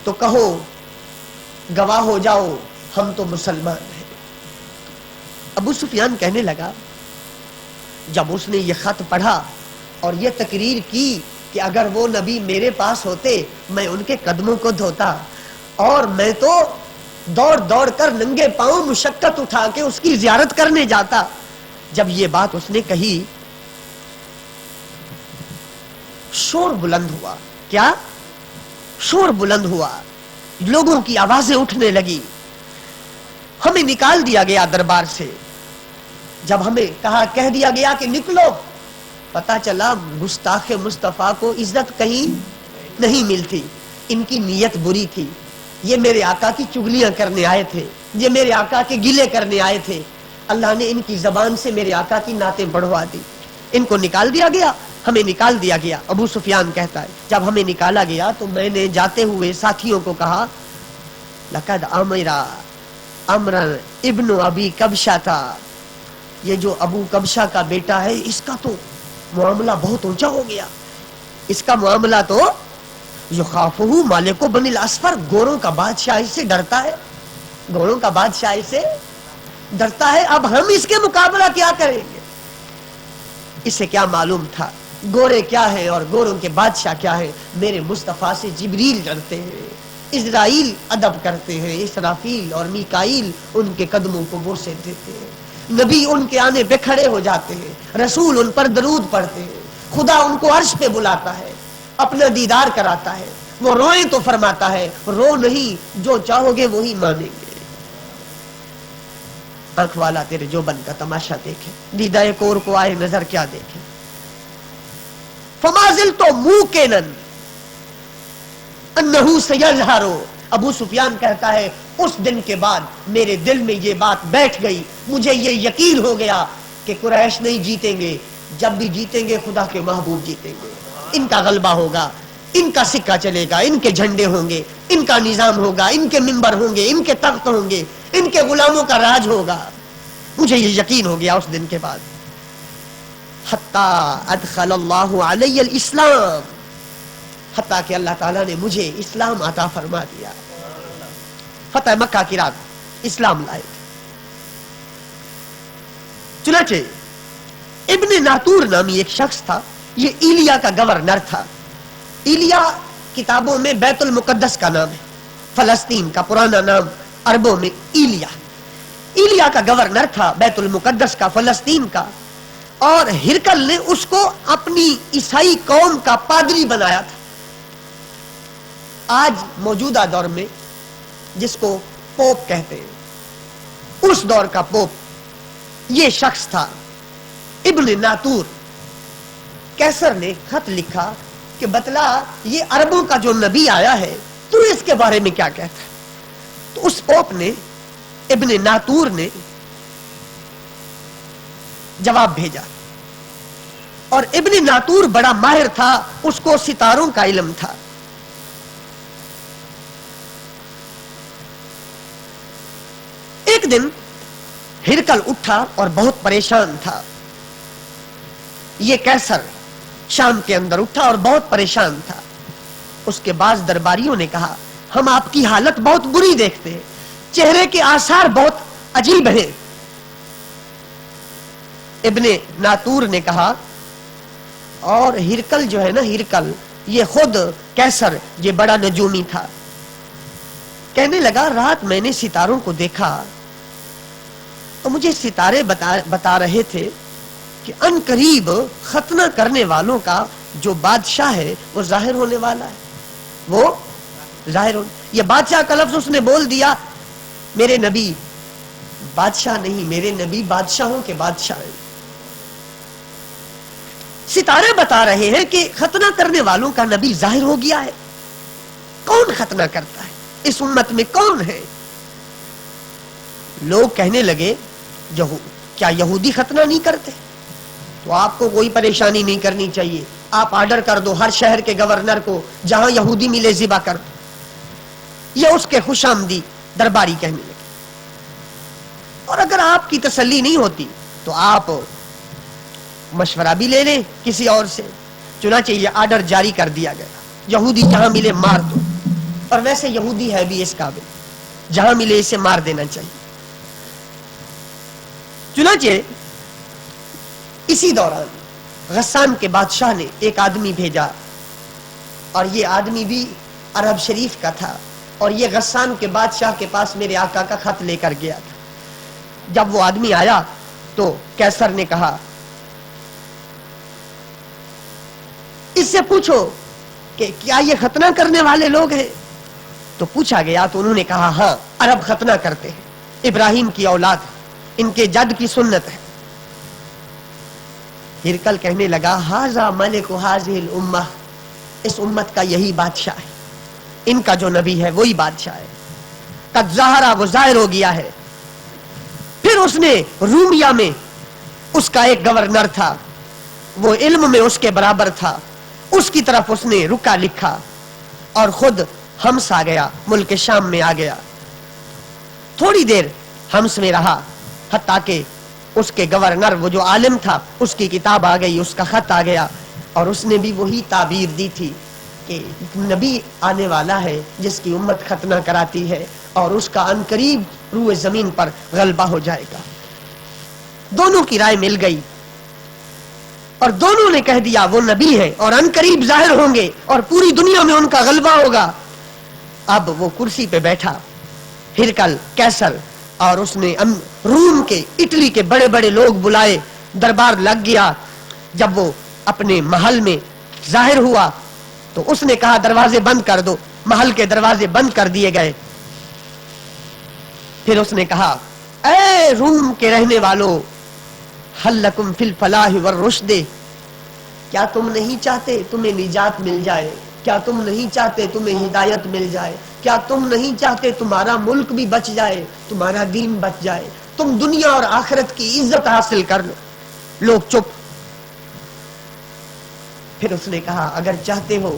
تو کہو، گواہ ہو جاؤ ہم تو مسلمان ہیں۔ ابو سفیان کہنے لگا جب اس نے یہ خط پڑھا اور یہ تقریر کی کہ اگر وہ نبی میرے پاس ہوتے میں ان کے قدموں کو دھوتا، اور میں تو دوڑ کر ننگے پاؤں مشقت اٹھا کے اس کی زیارت کرنے جاتا، جب یہ بات اس نے کہی شور بلند ہوا۔ کیا شور بلند ہوا؟ لوگوں کی آوازیں اٹھنے لگی، ہمیں نکال دیا گیا دربار سے۔ جب ہمیں کہہ دیا گیا کہ نکلو، پتا چلا گستاخ مصطفیٰ کو عزت کہیں نہیں ملتی، ان کی نیت بری تھی، یہ میرے آقا کی چگلیاں کرنے آئے تھے، یہ میرے آقا کے گلے کرنے آئے تھے، اللہ نے ان کی زبان سے میرے آقا کی نعتیں بڑھوا دی، ان کو نکال دیا گیا، ہمیں نکال دیا گیا۔ ابو سفیان کہتا ہے جب ہمیں نکالا گیا تو میں نے جاتے ہوئے ساتھیوں کو کہا، لقد امرا ابن ابی کبشہ تھا، یہ جو ابو کبشہ کا بیٹا ہے اس کا تو معاملہ بہت اونچا ہو گیا، اس کا معاملہ تو یخافہ مالک بن الاسفر، گوروں کا بادشاہ اس سے ڈرتا ہے، گوروں کا بادشاہ اس سے ڈرتا ہے، اب ہم اس کے مقابلہ کیا کریں گے؟ اسے کیا معلوم تھا گورے کیا ہے اور گوروں کے بادشاہ کیا ہے؟ میرے مصطفیٰ سے جبریل ڈرتے ہیں، اسرائیل ادب کرتے ہیں، اسرافیل اور میکائیل ان کے قدموں کو بوسے دیتے ہیں، نبی ان کے آنے پہ کھڑے ہو جاتے ہیں، رسول ان پر درود پڑھتے ہیں، خدا ان کو عرش پہ بلاتا ہے، اپنا دیدار کراتا ہے، وہ روئیں تو فرماتا ہے رو نہیں، جو چاہو گے وہی مانیں گے۔ آنکھ والا تیرے جوبن کا تماشا دیکھے، دیدہ کور کو آئے نظر کیا دیکھے۔ فما زلت موقنا انہ سیظہر، ابو سفیان کہتا ہے اس دن کے بعد میرے دل میں یہ بات بیٹھ گئی، مجھے یہ یقین ہو گیا کہ قریش نہیں جیتیں گے، جب بھی جیتیں گے خدا کے محبوب جیتیں گے، ان کا غلبہ ہوگا، ان کا سکہ چلے گا، ان کے جھنڈے ہوں گے، ان کا نظام ہوگا، ان کے منبر ہوں گے، ان کے تخت ہوں گے، ان کے غلاموں کا راج ہوگا، مجھے یہ یقین ہو گیا اس دن کے بعد۔ حتی ادخل اللہ علی الاسلام، حتیٰ کہ اللہ تعالیٰ نے مجھے اسلام عطا فرما دیا۔ فتح مکہ کی رات اسلام لائے۔ چنانچہ ابن ناتور نامی ایک شخص تھا، یہ ایلیا کا گورنر تھا۔ ایلیا کتابوں میں بیت المقدس کا نام ہے، فلسطین کا پرانا نام عربوں میں ایلیا۔ ایلیا کا گورنر تھا بیت المقدس کا، فلسطین کا، اور ہرکل نے اس کو اپنی عیسائی قوم کا پادری بنایا تھا۔ آج موجودہ دور میں جس کو پوپ کہتے ہیں، اس دور کا پوپ یہ شخص تھا ابن ناتور۔ کیسر نے خط لکھا کہ بتلا یہ عربوں کا جو نبی آیا ہے تو اس کے بارے میں کیا کہتا ہے؟ تو اس پوپ نے، ابن ناتور نے جواب بھیجا، اور ابن ناتور بڑا ماہر تھا، اس کو ستاروں کا علم تھا۔ ایک دن ہرکل اٹھا اور بہت پریشان تھا، یہ کیسر شام کے اندر اٹھا اور بہت پریشان تھا۔ اس کے بعض درباریوں نے کہا ہم آپ کی حالت بہت بری دیکھتے ہیں، چہرے کے آثار بہت عجیب ہیں۔ ابن ناتور نے کہا، اور ہرکل جو ہے نا، ہرکل یہ خود کیسر یہ بڑا نجومی تھا، کہنے لگا رات میں نے ستاروں کو دیکھا تو مجھے ستارے بتا رہے تھے کہ ان قریب ختنہ کرنے والوں کا جو بادشاہ ہے وہ ظاہر ہونے والا ہے، وہ ظاہر یہ بادشاہ کا لفظ اس نے بول دیا. میرے نبی بادشاہ نہیں، میرے نبی بادشاہوں کے بادشاہ ہیں. ستارے بتا رہے ہیں کہ ختنہ کرنے والوں کا نبی ظاہر ہو گیا ہے. کون ختنہ کرتا ہے اس امت میں؟ کون ہے؟ لوگ کہنے لگے کیا یہودی ختنہ نہیں کرتے؟ تو آپ کو کوئی پریشانی نہیں کرنی چاہیے، آپ آرڈر کر دو ہر شہر کے گورنر کو جہاں یہودی ملے ذبح کر دو. یہ اس کے خوش آمدی درباری کہنے لگے. اور اگر آپ کی تسلی نہیں ہوتی تو آپ مشورہ بھی لے لیں کسی اور سے. چنانچہ یہ آرڈر جاری کر دیا گیا، یہودی جہاں ملے مار دو. اور ویسے یہودی ہے بھی اس قابل، جہاں ملے اسے مار دینا چاہیے. چنانچہ اسی دوران غسان کے بادشاہ نے ایک آدمی بھیجا، اور یہ آدمی بھی عرب شریف کا تھا، اور یہ غسان کے بادشاہ کے پاس میرے آقا کا خط لے کر گیا تھا. جب وہ آدمی آیا تو کیسر نے کہا اس سے پوچھو کہ کیا یہ ختنہ کرنے والے لوگ ہیں؟ تو پوچھا گیا تو انہوں نے کہا ہاں، عرب ختنہ کرتے ہیں، ابراہیم کی اولاد ہے، ان کے جد کی سنت ہے. ہرکل کہنے لگا ھذا ملک ھذہ الامہ، اس امت کا یہی بادشاہ ہے، ان کا جو نبی ہے وہی بادشاہ ہے. قد ظہرا، وہ ظاہر ہو گیا ہے. پھر اس نے رومیا میں اس کا ایک گورنر تھا، وہ علم میں اس کے برابر تھا، اس کی طرف اس نے رکا لکھا اور خود ہمس آ گیا، ملک شام میں آ گیا. تھوڑی دیر ہمس میں رہا حتیٰ کہ اس کے گورنر وہ جو عالم تھا اس کی کتاب آ گئی، اس کا خط آ گیا، اور اس نے بھی وہی تعبیر دی تھی کہ نبی آنے والا ہے جس کی امت ختنہ کراتی ہے اور اس کا ان قریب روئے زمین پر غلبہ ہو جائے گا. دونوں کی رائے مل گئی اور دونوں نے کہہ دیا وہ نبی ہے اور ان قریب ظاہر ہوں گے اور پوری دنیا میں ان کا غلبہ ہوگا. اب وہ کرسی پہ بیٹھا ہرکل کیسر، اور اس نے روم کے اٹلی کے بڑے بڑے لوگ بلائے، دربار لگ گیا. جب وہ اپنے محل میں ظاہر ہوا تو اس نے کہا دروازے بند کر دو. محل کے دروازے بند کر دیے گئے. پھر اس نے کہا اے روم کے رہنے والوں، حل لکم فی الفلاح والرشد، کیا تم نہیں چاہتے تمہیں نجات مل جائے؟ کیا تم نہیں چاہتے تمہیں ہدایت مل جائے؟ کیا تم نہیں چاہتے تمہارا ملک بھی بچ جائے، تمہارا دین بچ جائے، تم دنیا اور آخرت کی عزت حاصل کر لو؟ لوگ چپ. پھر اس نے کہا اگر چاہتے ہو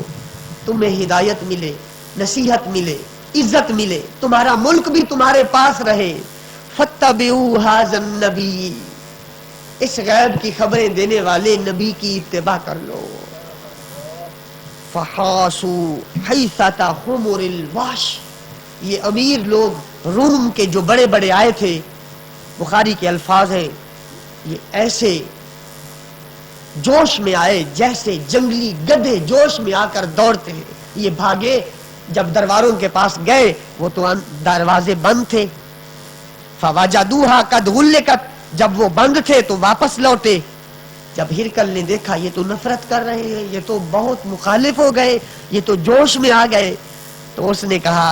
تمہیں ہدایت ملے، نصیحت ملے، عزت ملے، تمہارا ملک بھی تمہارے پاس رہے، فاتبعوا ھذا النبی، اس غیب کی خبریں دینے والے نبی کی اتباع کر لو. فحاسوا حیثۃ حمر الوحش، یہ امیر لوگ روم کے جو بڑے بڑے آئے تھے، بخاری کے الفاظ ہیں، یہ ایسے جوش میں آئے جیسے جنگلی گدھے جوش میں آ کر دوڑتے ہیں. یہ بھاگے، جب دروازوں کے پاس گئے وہ تو دروازے بند تھے. فوجدوها قد غلقت، جب وہ بند تھے تو واپس لوٹے. جب ہرکل نے دیکھا یہ تو نفرت کر رہے ہیں، یہ تو بہت مخالف ہو گئے، یہ تو جوش میں آ گئے، تو اس نے کہا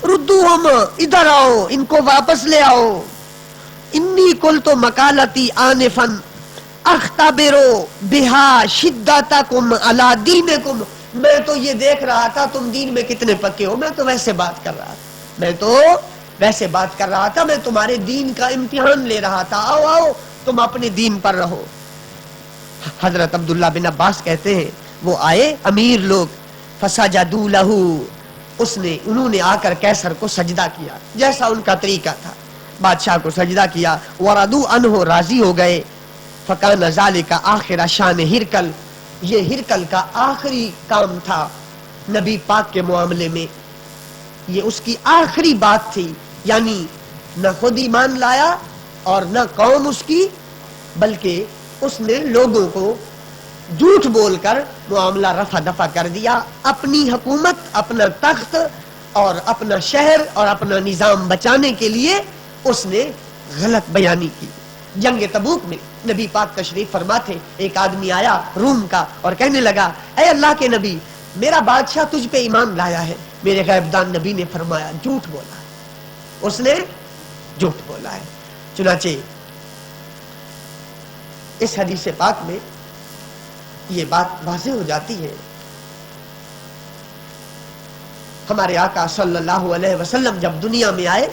ردوہم، ادھر آؤ، ان کو واپس لے آؤ. انی قلت مقالتی آنفا اختبروا بہا شدتکم علی دینکم، میں تو یہ دیکھ رہا تھا تم دین میں کتنے پکے ہو، میں تو ویسے بات کر رہا تھا، میں تمہارے دین کا امتحان لے رہا تھا. آؤ آؤ تم اپنے دین پر رہو. حضرت عبداللہ بن عباس کہتے ہیں وہ آئے امیر لوگ، فسجدوا لہ، انہوں نے آ کر کیسر کو سجدہ کیا جیسا ان کا طریقہ تھا، بادشاہ کو سجدہ کیا. ورضوا عنہ، راضی ہو گئے. فکان ذلک آخر شان ہرکل، یہ ہرکل کا آخری کام تھا نبی پاک کے معاملے میں، یہ اس کی آخری بات تھی. یعنی نہ خود ایمان لایا اور نہ قوم اس کی، بلکہ اس نے لوگوں کو جھوٹ بول کر معاملہ رفع دفع کر دیا، اپنی حکومت، اپنا تخت اور اپنا شہر اور اپنا نظام بچانے کے لیے اس نے غلط بیانی کی۔ جنگ تبوک میں نبی پاک تشریف فرما تھے، ایک آدمی آیا روم کا اور کہنے لگا اے اللہ کے نبی، میرا بادشاہ تجھ پہ ایمان لایا ہے۔ میرے غیب دان نبی نے فرمایا جھوٹ بولا، اس نے جھوٹ بولا ہے۔ چنانچہ اس حدیث پاک میں یہ بات واضح ہو جاتی ہے، ہمارے آقا صلی اللہ علیہ وسلم جب دنیا میں آئے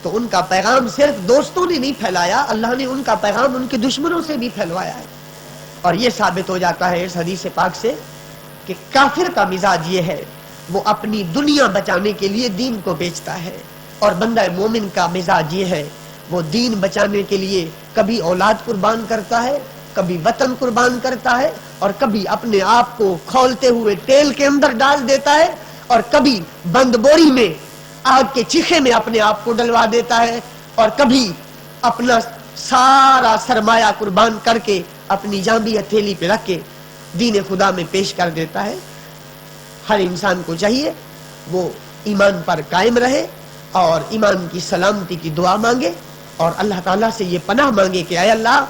تو ان کا پیغام صرف دوستوں نے نہیں پھیلایا، اللہ نے ان کا پیغام ان کے دشمنوں سے بھی پھیلوایا ہے۔ اور یہ ثابت ہو جاتا ہے اس حدیث پاک سے کہ کافر کا مزاج یہ ہے، وہ اپنی دنیا بچانے کے لیے دین کو بیچتا ہے، اور بندہ مومن کا مزاج یہ ہے، وہ دین بچانے کے لیے کبھی اولاد قربان کرتا ہے، کبھی وطن قربان کرتا ہے، اور کبھی اپنے آپ کو کھولتے ہوئے تیل کے اندر ڈال دیتا ہے، اور کبھی بند بوری میں آگ کے چیخے میں اپنے آپ کو ڈلوا دیتا ہے، اور کبھی اپنا سارا سرمایہ قربان کر کے اپنی جان بھی ہتھیلی پہ رکھ کے دین خدا میں پیش کر دیتا ہے۔ ہر انسان کو چاہیے وہ ایمان پر قائم رہے اور ایمان کی سلامتی کی دعا مانگے، اور اللہ تعالیٰ سے یہ پناہ مانگے کہ اے اللہ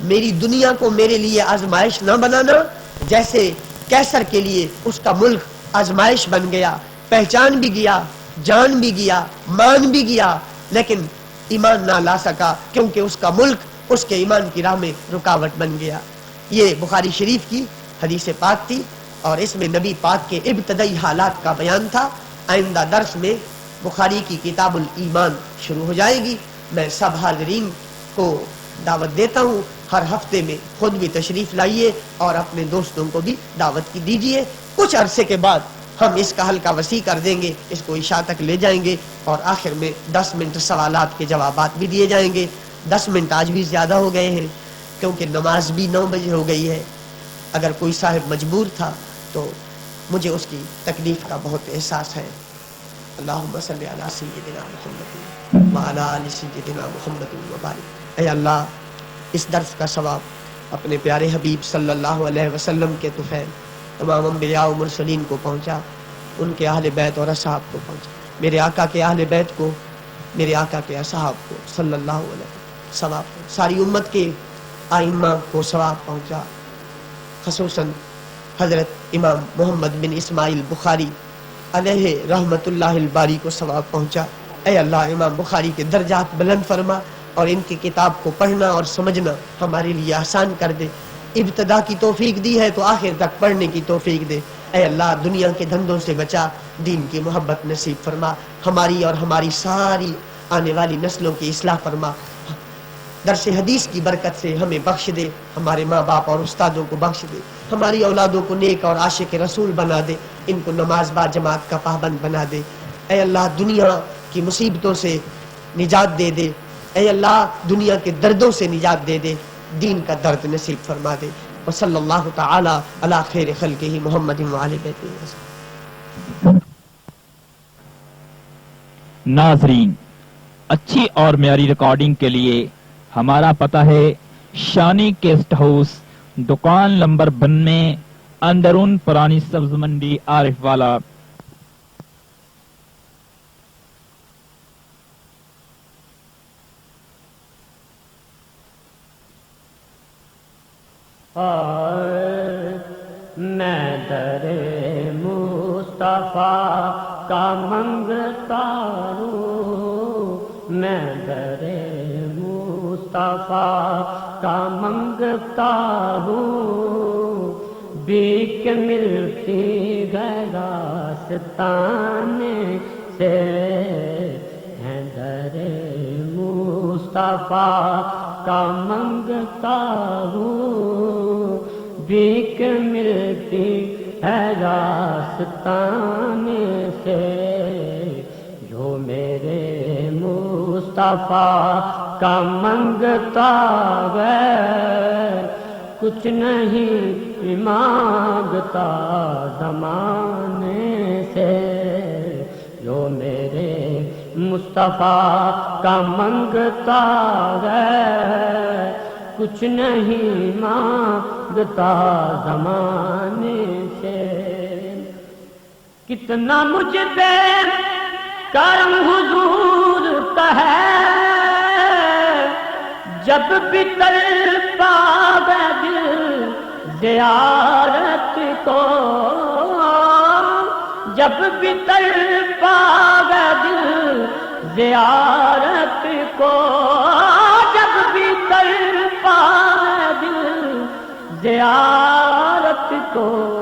میری دنیا کو میرے لیے آزمائش نہ بنانا، جیسے کیسر کے لیے اس کا ملک آزمائش بن گیا، پہچان بھی گیا، جان بھی گیا، مان بھی گیا، لیکن ایمان نہ لا سکا کیونکہ اس کا ملک اس کے ایمان کی راہ میں رکاوٹ بن گیا۔ یہ بخاری شریف کی حدیث پاک تھی، اور اس میں نبی پاک کے ابتدائی حالات کا بیان تھا۔ آئندہ درس میں بخاری کی کتاب الایمان شروع ہو جائے گی۔ میں سب حاضرین کو دعوت دیتا ہوں، ہر ہفتے میں خود بھی تشریف لائیے اور اپنے دوستوں کو بھی دعوت کی دیجیے۔ کچھ عرصے کے بعد ہم اس کا حلقہ وسیع کر دیں گے، اس کو عشاء تک لے جائیں گے، اور آخر میں 10 منٹ سوالات کے جوابات بھی دیے جائیں گے۔ 10 منٹ آج بھی زیادہ ہو گئے ہیں کیونکہ نماز بھی 9 بجے ہو گئی ہے۔ اگر کوئی صاحب مجبور تھا تو مجھے اس کی تکلیف کا بہت احساس ہے۔ اللہم صلی علی سیدنا محمد وعلی آل سیدنا محمد وبارک۔ اے اللہ اس درس کا ثواب اپنے پیارے حبیب صلی اللہ علیہ وسلم کے طفیل تمام انبیاء و مرسلین کو پہنچا، ان کے اہل بیت اور اصحاب کو پہنچا، میرے آقا کے اہل بیت کو، میرے آقا کے اصحاب کو صلی اللہ علیہ وسلم ثواب، ساری امت کے آئمہ کو ثواب پہنچا، خصوصاً حضرت امام محمد بن اسماعیل بخاری علیہ رحمت اللہ الباری کو ثواب پہنچا۔ اے اللہ امام بخاری کے درجات بلند فرما، اور ان کی کتاب کو پڑھنا اور سمجھنا ہمارے لیے آسان کر دے۔ ابتدا کی توفیق دی ہے تو آخر تک پڑھنے کی توفیق دے۔ اے اللہ دنیا کے دھندوں سے بچا، دین کی محبت نصیب فرما، ہماری اور ہماری ساری آنے والی نسلوں کی اصلاح فرما، درس حدیث کی برکت سے ہمیں بخش دے، ہمارے ماں باپ اور استادوں کو بخش دے، ہماری اولادوں کو نیک اور عاشق رسول بنا دے، ان کو نماز با جماعت کا پابند بنا دے۔ اے اللہ دنیا کی مصیبتوں سے نجات دے دے، اے اللہ دنیا کے دردوں سے نجات دے دے، دین کا درد نصیب فرما دے۔ وصلی اللہ تعالی علی خیر خلقہ محمد وعلی بیتہ وسلم۔ ناظرین، اچھی اور معیاری ریکارڈنگ کے لیے ہمارا پتہ ہے شانی گیسٹ ہاؤس، دکان نمبر 92، اندرون پرانی سبز منڈی عارف والا۔ میں در مصطفیٰ کا منگتا ہوں، میں در مصطفیٰ کا منگتا ہوں، بھیک ملتی ہے راستان سے، ہے در مصطفیٰ کا منگتا ہوں، بھیک ملتی ہے راستان سے، جو میرے مصطفیٰ کا منگتا ہے، کچھ نہیں مانگتا زمانے سے، جو میرے مصطفیٰ کا منگتا ہے، کچھ نہیں مانگتا زمانے سے، کتنا مجھ پہ کرم حضور کا ہے، جب بھی تڑپا دل زیارت کو، جب بھی تڑپا دل زیارت کو، جب بھی تڑپا دل زیارت کو،